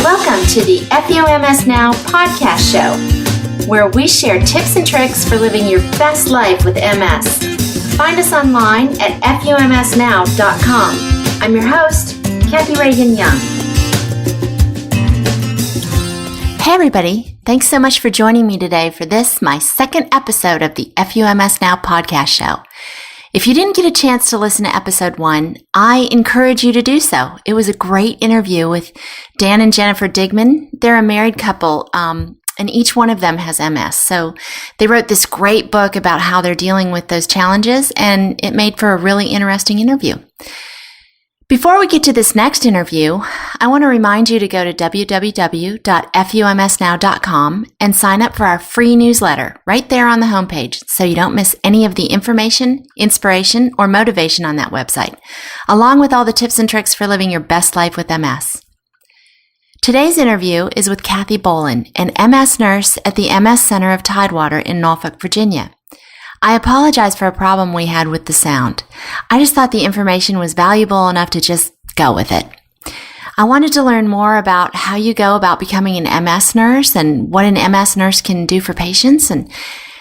Welcome to the FUMS Now podcast show, where we share tips and tricks for living your best life with MS. Find us online at FUMSnow.com. I'm your host, Kathy Young. Hey everybody, thanks so much for joining me today for this, my second episode of the FUMS Now podcast show. If you didn't get a chance to listen to episode 1, I encourage you to do so. It was a great interview with Dan and Jennifer Digman. They're a married couple, and each one of them has MS. So they wrote this great book about how they're dealing with those challenges, and it made for a really interesting interview. Before we get to this next interview, I want to remind you to go to www.fumsnow.com and sign up for our free newsletter right there on the homepage so you don't miss any of the information, inspiration, or motivation on that website, along with all the tips and tricks for living your best life with MS. Today's interview is with Kathy Bolen, an MS nurse at the MS Center of Tidewater in Norfolk, Virginia. I apologize for a problem we had with the sound. I just thought the information was valuable enough to just go with it. I wanted to learn more about how you go about becoming an MS nurse and what an MS nurse can do for patients and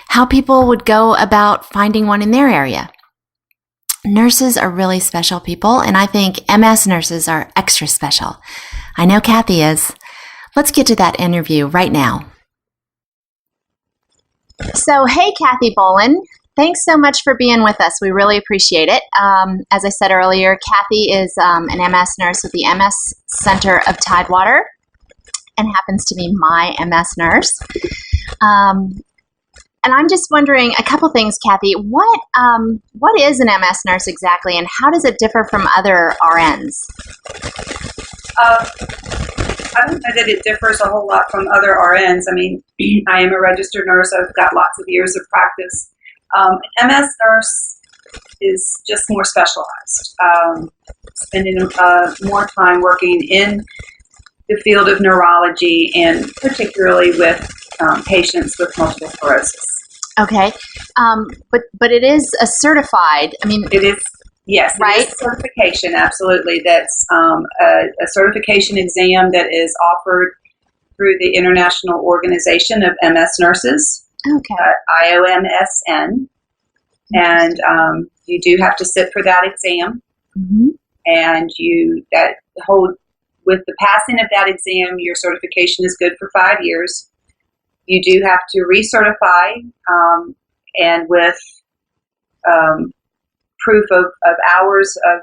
how people would go about finding one in their area. Nurses are really special people, and I think MS nurses are extra special. I know Kathy is. Let's get to that interview right now. So, hey, Kathy Bolen, thanks so much for being with us. We really appreciate it. As I said earlier, Kathy is an MS nurse with the MS Center of Tidewater and happens to be my MS nurse. And I'm just wondering a couple things, Kathy. What is an MS nurse exactly, and how does it differ from other RNs? I don't know that it differs a whole lot from other RNs. I mean, I am a registered nurse. I've got lots of years of practice. MS nurse is just more specialized, spending more time working in the field of neurology and particularly with patients with multiple sclerosis. Okay, but it is a certified. I mean, it is. Yes, right? It is certification, absolutely. That's a certification exam that is offered through the International Organization of MS Nurses, IOMSN, and you do have to sit for that exam, and with the passing of that exam, your certification is good for 5 years. You do have to recertify, and with proof of hours of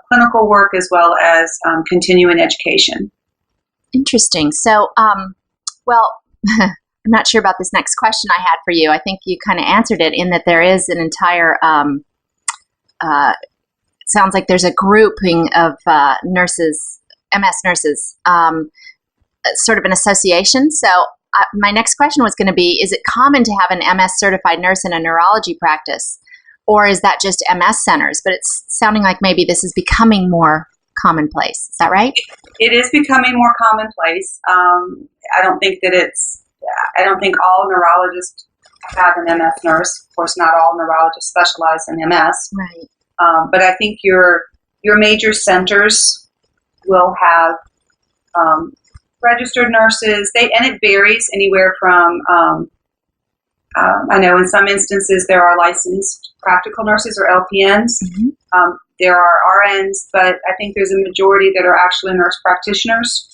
clinical work as well as continuing education. Interesting. So, well, I'm not sure about this next question I had for you. I think you kind of answered it in that there is an entire, it sounds like there's a grouping of nurses, MS nurses, sort of an association. So my next question was going to be, is it common to have an MS certified nurse in a neurology practice? Or is that just MS centers? But it's sounding like maybe this is becoming more commonplace. Is that right? It is becoming more commonplace. I don't think all neurologists have an MS nurse. Of course, not all neurologists specialize in MS. Right. But I think your major centers will have registered nurses. And it varies anywhere from. I know in some instances there are licensed practical nurses or LPNs. There are RNs, but I think there's a majority that are actually nurse practitioners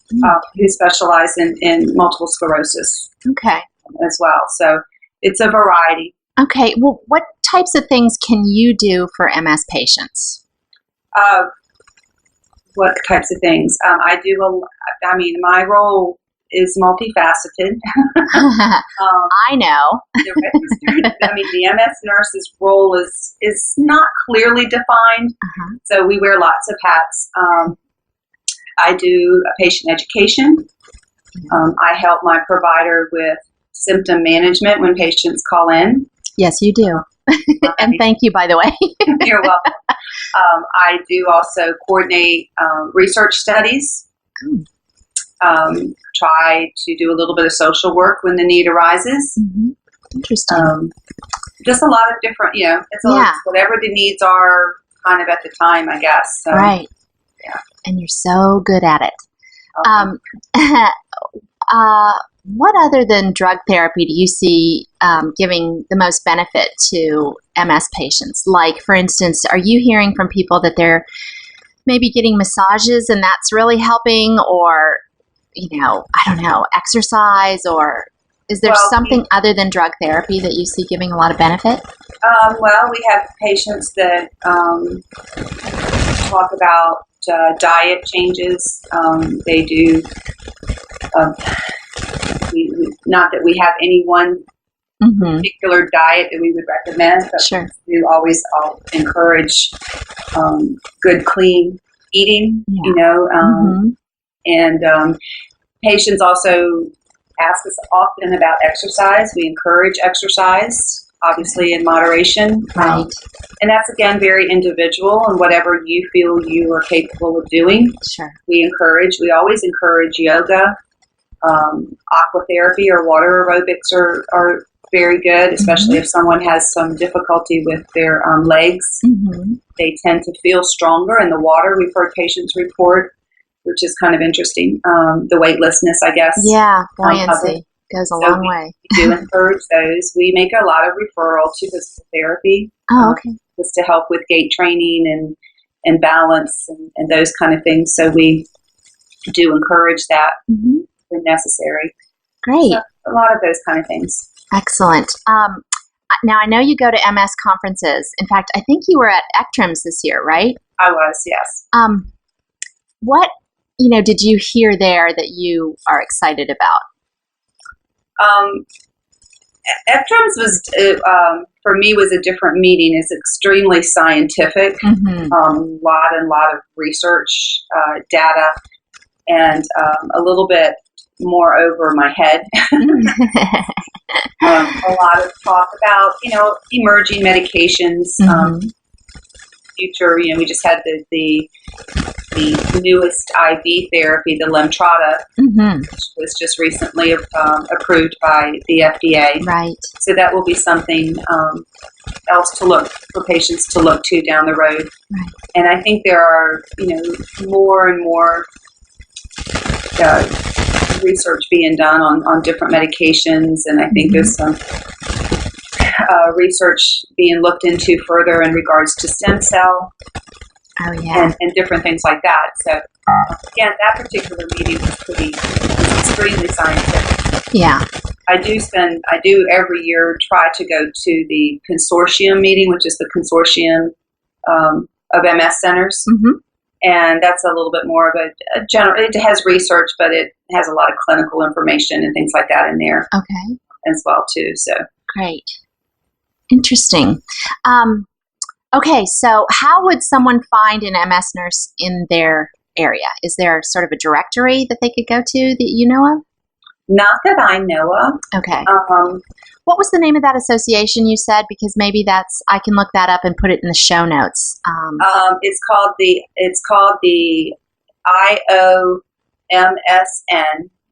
who specialize in multiple sclerosis as well. So it's a variety. Okay. Well, what types of things can you do for MS patients? What types of things? My role is multifaceted. I know. The MS nurse's role is not clearly defined, so we wear lots of hats. I do patient education. I help my provider with symptom management when patients call in. Yes, you do. And thank you, by the way. You're welcome. I do also coordinate research studies. Try to do a little bit of social work when the need arises. Interesting. Just a lot of different, it's whatever the needs are kind of at the time, I guess. So, right. Yeah. And you're so good at it. What other than drug therapy do you see giving the most benefit to MS patients? Like, for instance, are you hearing from people that they're maybe getting massages and that's really helping, or, I don't know, exercise, or is there something other than drug therapy that you see giving a lot of benefit? We have patients that talk about diet changes. They do, not that we have any one particular diet that we would recommend, but sure. we always encourage good, clean eating, and patients also ask us often about exercise. We encourage exercise, obviously in moderation. Right. And that's, again, very individual, and whatever you feel you are capable of doing. Sure. We always encourage yoga, aquatherapy or water aerobics are very good, especially if someone has some difficulty with their legs. They tend to feel stronger in the water. We've heard patients report, which is kind of interesting, the weightlessness, I guess. Yeah, buoyancy goes a long way. We do encourage those. We make a lot of referral to physical therapy. Oh, okay. Just to help with gait training and balance and those kind of things. So we do encourage that when necessary. Great. So a lot of those kind of things. Excellent. Now, I know you go to MS conferences. In fact, I think you were at ECTRIMS this year, right? I was, yes. What did you hear there that you are excited about? ECTRIMS was, for me, was a different meeting. It's extremely scientific, lot of research, data, and a little bit more over my head. A lot of talk about, emerging medications, future. We just had the newest IV therapy, the Lemtrada, which was just recently approved by the FDA. Right. So that will be something else for patients to look to down the road. Right. And I think there are, more and more research being done on different medications, and I think there's some research being looked into further in regards to stem cell and different things like that. So again, that particular meeting was extremely scientific. Yeah. I do every year try to go to the consortium meeting, which is the consortium of MS centers. And that's a little bit more of a general, it has research, but it has a lot of clinical information and things like that in there. Okay. As well, too. So great. Interesting. Okay, so how would someone find an MS nurse in their area? Is there sort of a directory that they could go to that you know of? Not that I know of. Okay. What was the name of that association you said? Because maybe I can look that up and put it in the show notes. It's called the IOMSN,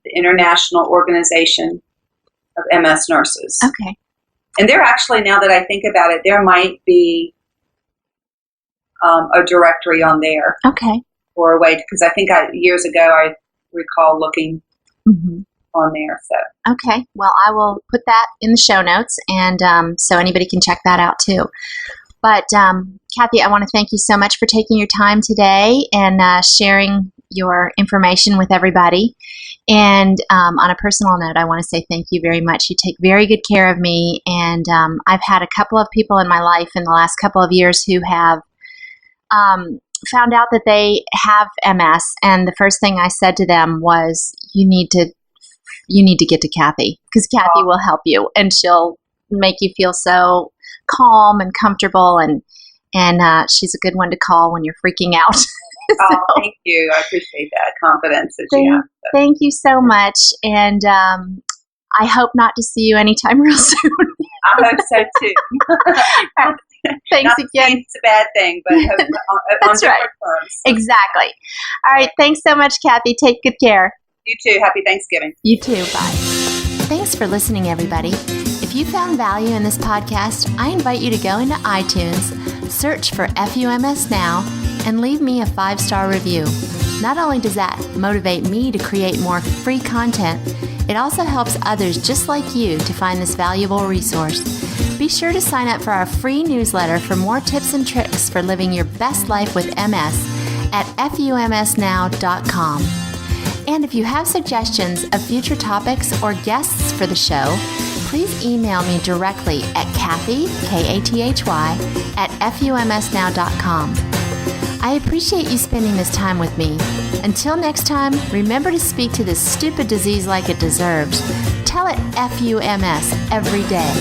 the International Organization of MS Nurses. Okay. And there actually, now that I think about it, there might be a directory on there. Okay. Or a way, because I think years ago I recall looking on there. So okay, well, I will put that in the show notes, and so anybody can check that out too. But Kathy, I want to thank you so much for taking your time today and sharing your information with everybody. And on a personal note, I want to say thank you very much. You take very good care of me, and I've had a couple of people in my life in the last couple of years who have found out that they have MS, and the first thing I said to them was, you need to get to Kathy, because Kathy will help you, and she'll make you feel so calm and comfortable, and she's a good one to call when you're freaking out. So, thank you. I appreciate that confidence that you have. So. Thank you so much, and I hope not to see you anytime real soon. I hope so too. Thanks not again. It's a bad thing, but on That's different right. terms. Exactly. All right. Thanks so much, Kathy. Take good care. You too. Happy Thanksgiving. You too. Bye. Thanks for listening, everybody. If you found value in this podcast, I invite you to go into iTunes, search for FUMS Now, and leave me a 5-star review. Not only does that motivate me to create more free content, it also helps others just like you to find this valuable resource. Be sure to sign up for our free newsletter for more tips and tricks for living your best life with MS at FUMSnow.com. And if you have suggestions of future topics or guests for the show, please email me directly at Kathy, Kathy, at FUMSnow.com. I appreciate you spending this time with me. Until next time, remember to speak to this stupid disease like it deserves. Tell it FUMS every day.